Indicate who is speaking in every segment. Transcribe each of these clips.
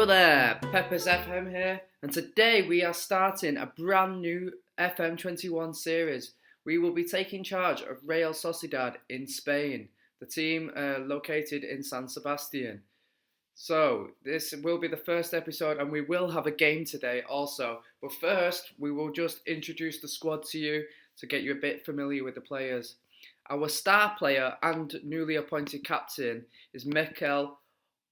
Speaker 1: there, Peppers FM here, and today we are starting a brand new FM21 series. We will be taking charge of Real Sociedad in Spain, the team located in San Sebastian. So, this will be the first episode, and we will have a game today also. But first, we will just introduce the squad to you to get you a bit familiar with the players. Our star player and newly appointed captain is Mikel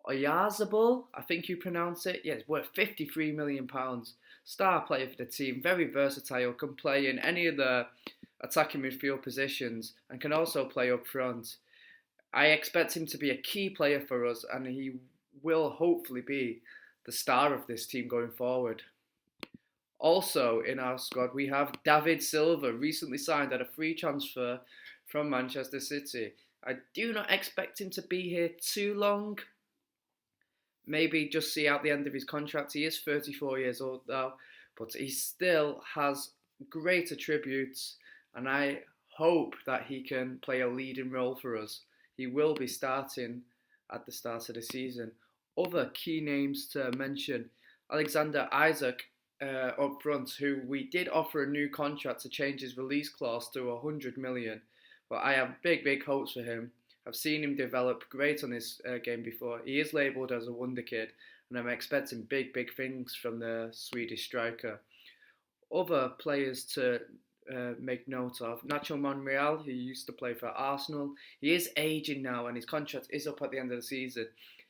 Speaker 1: Oyarzabal, I think you pronounce it. Yeah, it's worth £53 million. Star player for the team, very versatile, can play in any of the attacking midfield positions and can also play up front. I expect him to be a key player for us, and he will hopefully be the star of this team going forward. Also in our squad, we have David Silva, recently signed at a free transfer from Manchester City. I do not expect him to be here too long. Maybe just see out the end of his contract. He is 34 years old now, but he still has great attributes, and I hope that he can play a leading role for us. He will be starting at the start of the season. Other key names to mention: Alexander Isak up front, who we did offer a new contract to change his release clause to 100 million, but I have big hopes for him. I've seen him develop great on this game before. He is labelled as a wonder kid, and I'm expecting big things from the Swedish striker. Other players to make note of: Nacho Monreal, who used to play for Arsenal. He is aging now, and his contract is up at the end of the season.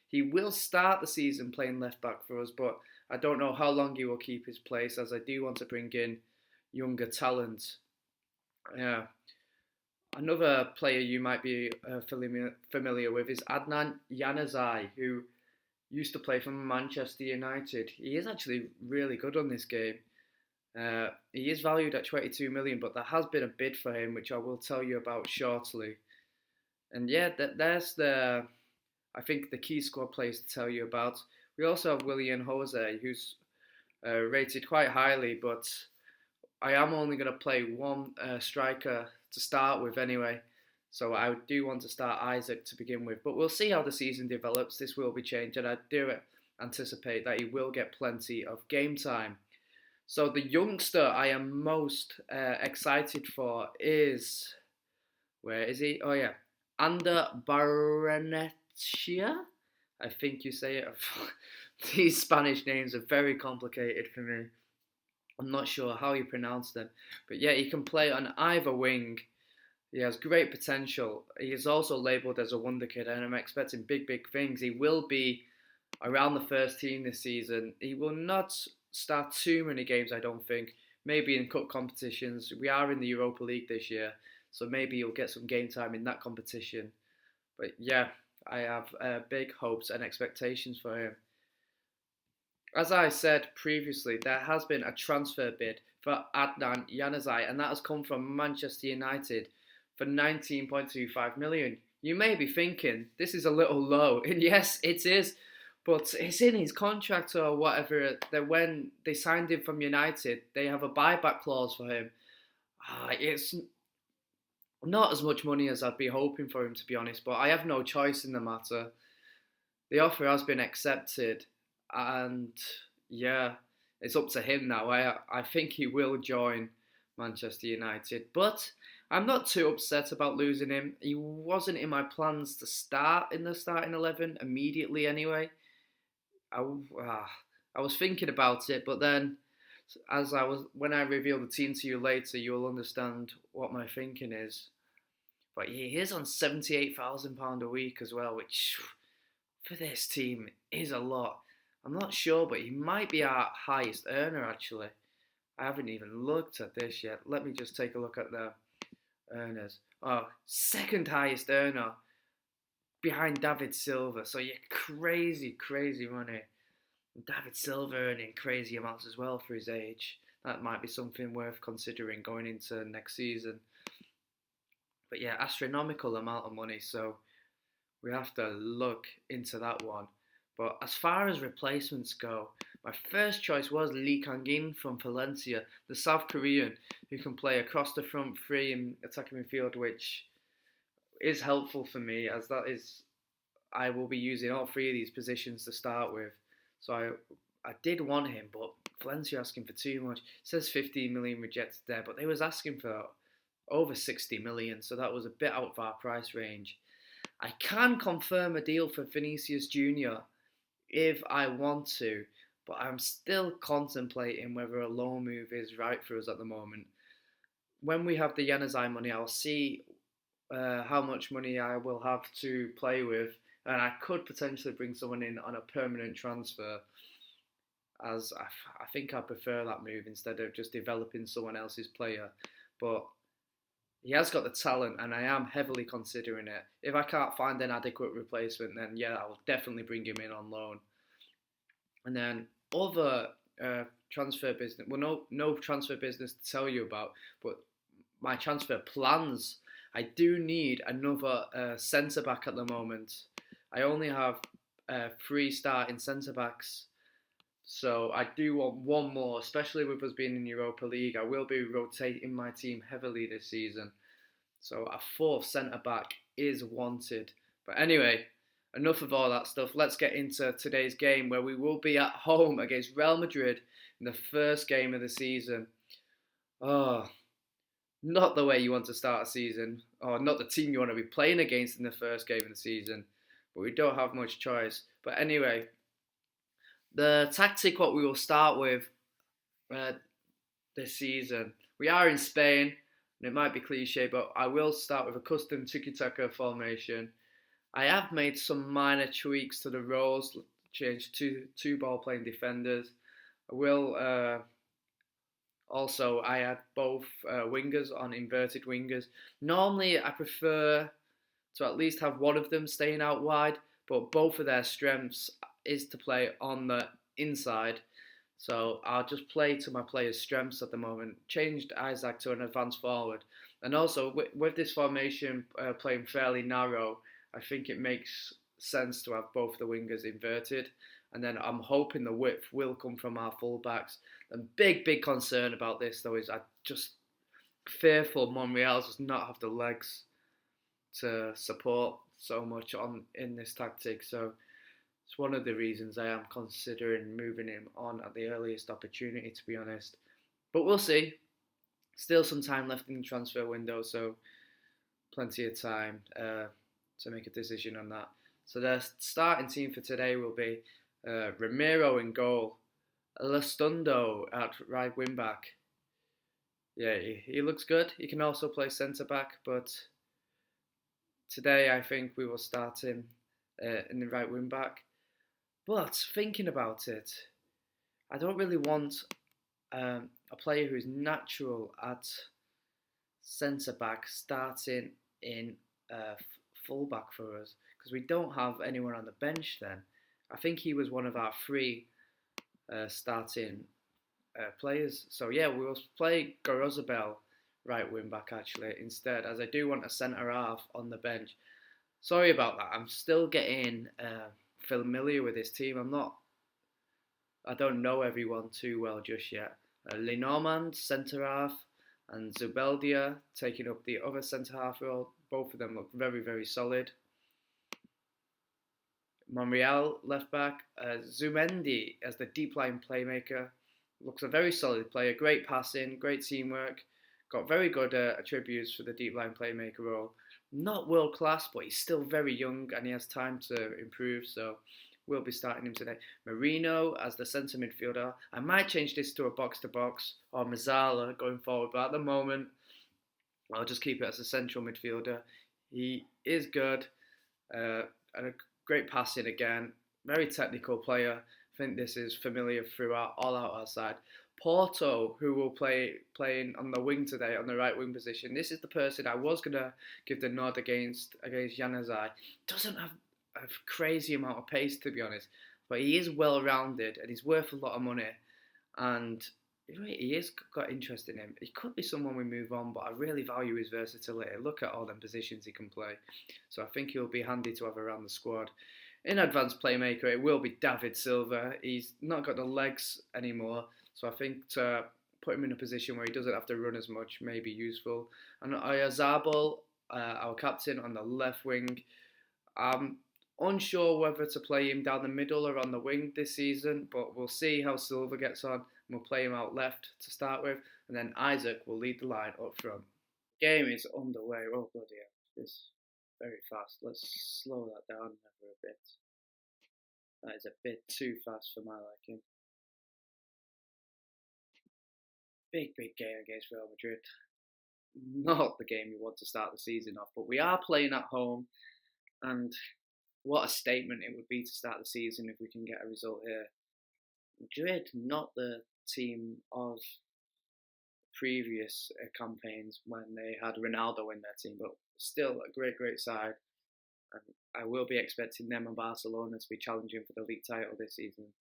Speaker 1: He will start the season playing left back for us, but I don't know how long he will keep his place, as I do want to bring in younger talent. Yeah. Another player you might be familiar with is Adnan Januzaj, who used to play for Manchester United. He is actually really good on this game. He is valued at 22 million, but there has been a bid for him, which I will tell you about shortly. And yeah, there's I think the key squad players to tell you about. We also have Willian Jose, who's rated quite highly, but I am only going to play one striker to start with anyway. So I do want to start Isak to begin with. But we'll see how the season develops. This will be changed, and I do anticipate that he will get plenty of game time. So the youngster I am most excited for is... Where is he? Oh yeah. Ander Barrenetxea? I think you say it. These Spanish names are very complicated for me. I'm not sure how you pronounce them. But yeah, he can play on either wing. He has great potential. He is also labelled as a wonder kid, and I'm expecting big things. He will be around the first team this season. He will not start too many games, I don't think. Maybe in cup competitions. We are in the Europa League this year, so maybe he'll get some game time in that competition. But yeah, I have big hopes and expectations for him. As I said previously, there has been a transfer bid for Adnan Januzaj, and that has come from Manchester United for 19.25 million. You may be thinking, this is a little low, and yes, it is, but it's in his contract or whatever, that when they signed him from United, they have a buyback clause for him. It's not as much money as I'd be hoping for him, to be honest, but I have no choice in the matter. The offer has been accepted, and yeah, it's up to him now. I think he will join Manchester United, but I'm not too upset about losing him. He wasn't in my plans to start in the starting 11 immediately anyway. I was thinking about it, but then when I reveal the team to you later, you'll understand what my thinking is. But he is on £78,000 a week as well, which for this team is a lot. I'm not sure, but he might be our highest earner actually. I haven't even looked at this yet. Let me just take a look at the earners. Oh, second highest earner behind David Silva. So yeah, crazy money. David Silva earning crazy amounts as well for his age. That might be something worth considering going into next season. But yeah, astronomical amount of money, so we have to look into that one. But as far as replacements go, my first choice was Lee Kang-in from Valencia, the South Korean, who can play across the front three in attacking midfield, which is helpful for me, as that is, I will be using all three of these positions to start with. So I did want him, but Valencia asking for too much. It says 15 million rejected there, but they was asking for over 60 million, so that was a bit out of our price range. I can confirm a deal for Vinicius Junior if I want to, but I'm still contemplating whether a loan move is right for us at the moment. When we have the Januzaj money, I'll see how much money I will have to play with, and I could potentially bring someone in on a permanent transfer. As I think I prefer that move instead of just developing someone else's player. But he has got the talent, and I am heavily considering it. If I can't find an adequate replacement, then yeah, I'll definitely bring him in on loan. And then other transfer business. Well, no transfer business to tell you about, but my transfer plans. I do need another centre back at the moment. I only have 3 starting centre backs, so I do want one more, especially with us being in Europa League. I will be rotating my team heavily this season, so a 4th centre back is wanted. But anyway, enough of all that stuff. Let's get into today's game, where we will be at home against Real Madrid in the first game of the season. Oh, not the way you want to start a season, or not the team you want to be playing against in the first game of the season. But we don't have much choice. But anyway, the tactic what we will start with this season. We are in Spain, and it might be cliche, but I will start with a custom tiki-taka formation. I have made some minor tweaks to the roles, changed two ball-playing defenders. I will also, I had both wingers on inverted wingers. Normally, I prefer to at least have one of them staying out wide, but both of their strengths is to play on the inside. So I'll just play to my players' strengths at the moment. Changed Isaac to an advanced forward. And also, with this formation playing fairly narrow, I think it makes sense to have both the wingers inverted. And then I'm hoping the width will come from our fullbacks. The big concern about this, though, is I just fearful Monreal does not have the legs to support so much in this tactic. So it's one of the reasons I am considering moving him on at the earliest opportunity, to be honest. But we'll see. Still some time left in the transfer window, so plenty of time to make a decision on that. So the starting team for today will be Ramiro in goal, Lastundo at right wing back. Yeah, he looks good. He can also play centre back, but today I think we will start him in the right wing back. But thinking about it, I don't really want a player who's natural at centre back starting in full back for us, because we don't have anyone on the bench then. I think he was one of our 3 starting players. So yeah, we will play Gorozabel right wing back actually instead, as I do want a centre half on the bench. Sorry about that. I'm still getting familiar with this team. I don't know everyone too well just yet. Lenormand, centre half, and Zubeldia taking up the other centre half role. Both of them look very solid. Monreal left back, Zumendi as the deep line playmaker. Looks a very solid player, great passing, great teamwork, got very good attributes for the deep line playmaker role. Not world class, but he's still very young and he has time to improve, so we'll be starting him today. Marino as the centre midfielder. I might change this to a box-to-box or Mazzala going forward, but at the moment I'll just keep it as a central midfielder. He is good, and a great passing again, very technical player. I think this is familiar throughout all out our side. Porto, who will playing on the wing today, on the right wing position. This is the person I was going to give the nod against Januzaj. Doesn't have a crazy amount of pace, to be honest, but he is well rounded and he's worth a lot of money. And he has got interest in him. He could be someone we move on, but I really value his versatility. Look at all them positions he can play. So I think he'll be handy to have around the squad. In advanced playmaker, it will be David Silva. He's not got the legs anymore, so I think to put him in a position where he doesn't have to run as much may be useful. And Oyazabal, our captain, on the left wing. I'm Unsure whether to play him down the middle or on the wing this season, but we'll see how Silva gets on. And we'll play him out left to start with, and then Isaac will lead the line up front. Game is underway. Oh bloody hell! It's very fast. Let's slow that down ever a bit. That is a bit too fast for my liking. Big game against Real Madrid. Not the game you want to start the season off, but we are playing at home, and what a statement it would be to start the season if we can get a result here. Madrid, not the team of previous campaigns when they had Ronaldo in their team, but still a great side. And I will be expecting them and Barcelona to be challenging for the league title this season.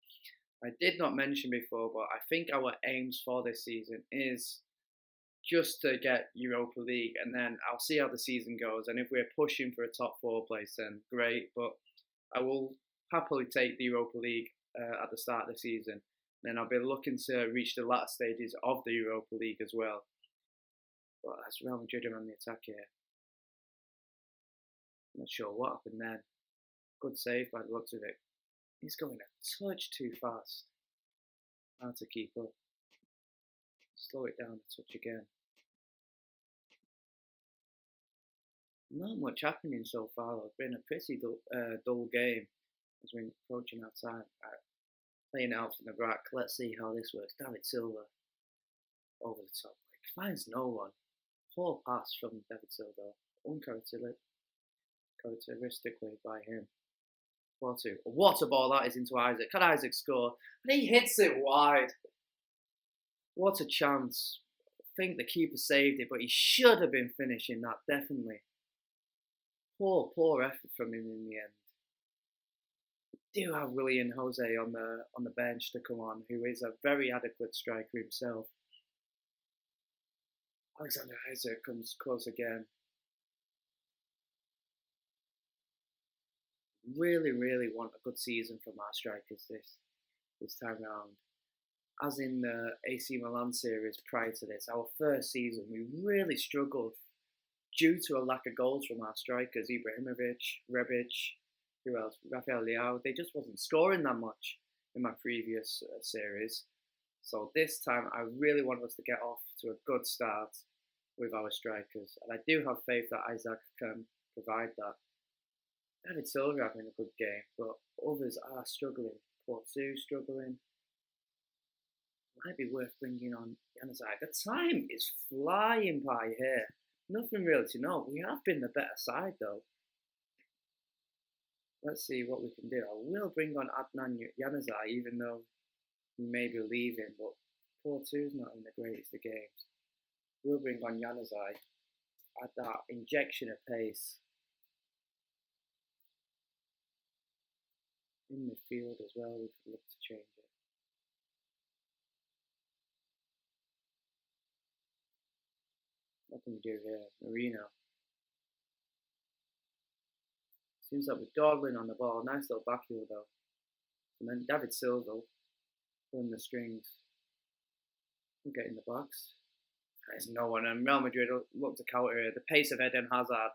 Speaker 1: I did not mention before, but I think our aims for this season is just to get Europa League, and then I'll see how the season goes. And if we're pushing for a top 4 place, then great. But I will happily take the Europa League at the start of the season. Then I'll be looking to reach the latter stages of the Europa League as well. But that's Real Madrid are on the attack here. Not sure what happened then. Good save by the looks of it. He's going a touch too fast. Hard to keep up. Slow it down a touch again. Not much happening so far. It's been a pretty dull game as we're approaching our time. Playing it out from the back. Let's see how this works. David Silva over the top. Finds no one. Poor pass from David Silva. Uncharacteristically by him. 4-2. What a ball that is into Isaac. Can Isaac score? And he hits it wide. What a chance. I think the keeper saved it, but he should have been finishing that, definitely. Poor effort from him in the end. We do have William Jose on the bench to come on, who is a very adequate striker himself. Alexander Isaac comes close again. Really want a good season from our strikers this time around. As in the AC Milan series prior to this, our first season, we really struggled due to a lack of goals from our strikers. Ibrahimovic, Rebic, who else? Rafael Leao. They just wasn't scoring that much in my previous series. So this time, I really want us to get off to a good start with our strikers. And I do have faith that Isaac can provide that. David Silva having a good game, but others are struggling. Porto struggling. Might be worth bringing on Januzaj. The time is flying by here. Nothing really to know. We have been the better side though. Let's see what we can do. I will bring on Adnan Januzaj, even though he may be leaving, but Porto's not in the greatest of games. We'll bring on Januzaj. Add that injection of pace. In the field as well, we could look to change it. What can we do here? Marino. Seems like we're dawdling on the ball. Nice little back heel though. And then David Silva pulling the strings. We'll get in the box. There's no one, and Real Madrid look to counter here. The pace of Eden Hazard.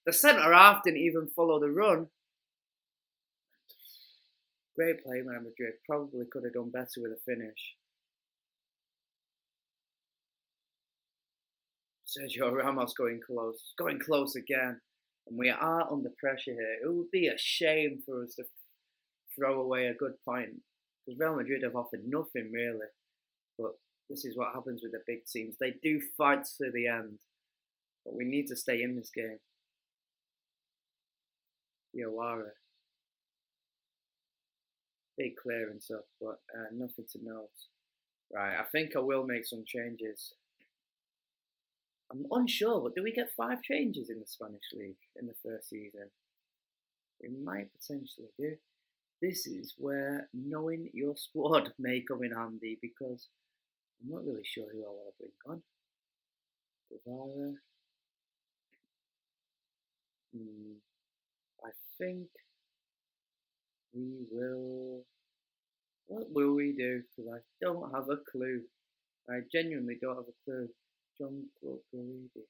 Speaker 1: The centre half didn't even follow the run. Great play, Real Madrid. Probably could have done better with a finish. Sergio Ramos going close again. And we are under pressure here. It would be a shame for us to throw away a good point. Because Real Madrid have offered nothing really. But this is what happens with the big teams. They do fight to the end. But we need to stay in this game. Diawara. Big clearance up, but nothing to note. Right, I think I will make some changes. I'm unsure, but do we get 5 changes in the Spanish League in the first season? We might potentially do. This is where knowing your squad may come in handy, because I'm not really sure who I want to bring on. Guevara. I think we will. What will we do? Because I don't have a clue. I genuinely don't have a clue. John Garidi.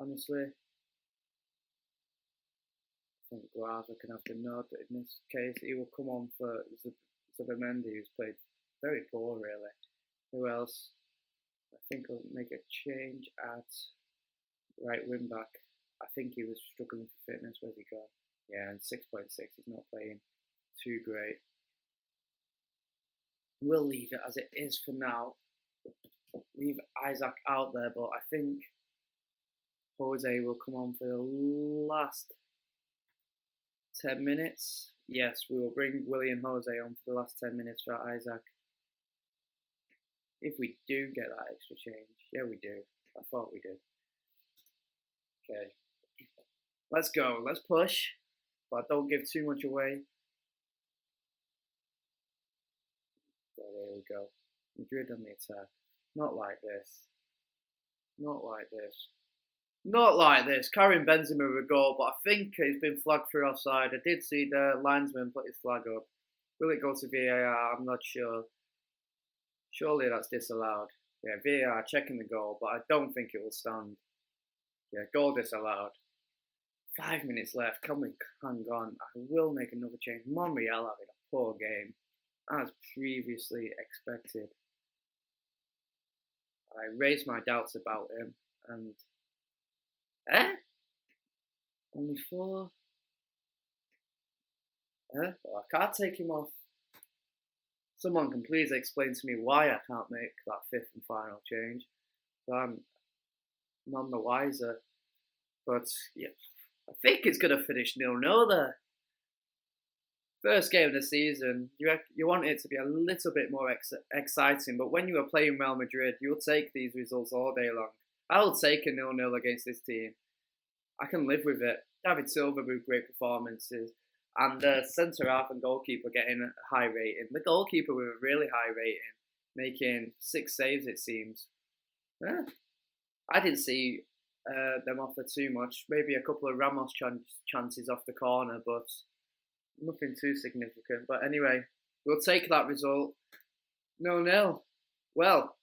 Speaker 1: honestly. I think Guava can have the nod in this case. He will come on for Zubimendi, who's played very poor, really. Who else? I think I'll make a change at right wing back. I think he was struggling for fitness. Where's he gone? Yeah, and 6.6, he's not playing too great. We'll leave it as it is for now. Leave Isaac out there, but I think Jose will come on for the last 10 minutes. Yes, we will bring Willie and Jose on for the last 10 minutes for Isaac. If we do get that extra change. Yeah, we do. I thought we did. Okay. Let's go. Let's push. But don't give too much away. So there we go. Madrid on the attack. Not like this. Not like this. Not like this. Karim Benzema with a goal, but I think it's been flagged for offside. I did see the linesman put his flag up. Will it go to VAR? I'm not sure. Surely that's disallowed. Yeah, VAR checking the goal, but I don't think it will stand. Yeah, goal disallowed. 5 minutes left. Can we hang on? I will make another change. Monreal having a poor game, as previously expected. I raised my doubts about him, and only 4. Well, I can't take him off. Someone can please explain to me why I can't make that 5th and final change. So I'm none the wiser. But yeah, I think it's going to finish 0-0 there. First game of the season, you want it to be a little bit more exciting, but when you are playing Real Madrid, you'll take these results all day long. I'll take a 0-0 against this team. I can live with it. David Silva with great performances, and the centre half and goalkeeper getting a high rating. The goalkeeper with a really high rating, making 6 saves it seems. Yeah. I didn't see them offer too much. Maybe a couple of Ramos chances off the corner, but nothing too significant. But anyway, we'll take that result. 0-0. Well,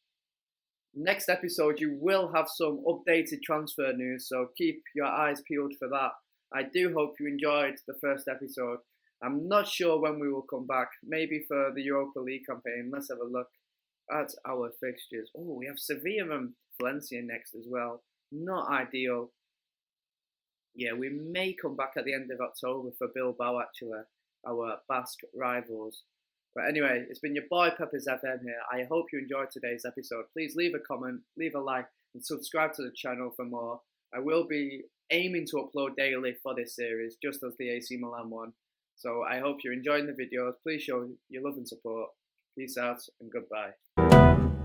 Speaker 1: next episode you will have some updated transfer news, so keep your eyes peeled for that. I do hope you enjoyed the first episode. I'm not sure when we will come back. Maybe for the Europa League campaign. Let's have a look at our fixtures. Oh, we have Sevilla and Valencia next as well. Not ideal. Yeah, we may come back at the end of October for Bilbao, actually, our Basque rivals. But anyway, it's been your boy Peppers FM here. I hope you enjoyed today's episode. Please leave a comment, leave a like, and subscribe to the channel for more. I will be aiming to upload daily for this series, just as the AC Milan one. So I hope you're enjoying the videos. Please show your love and support. Peace out and goodbye.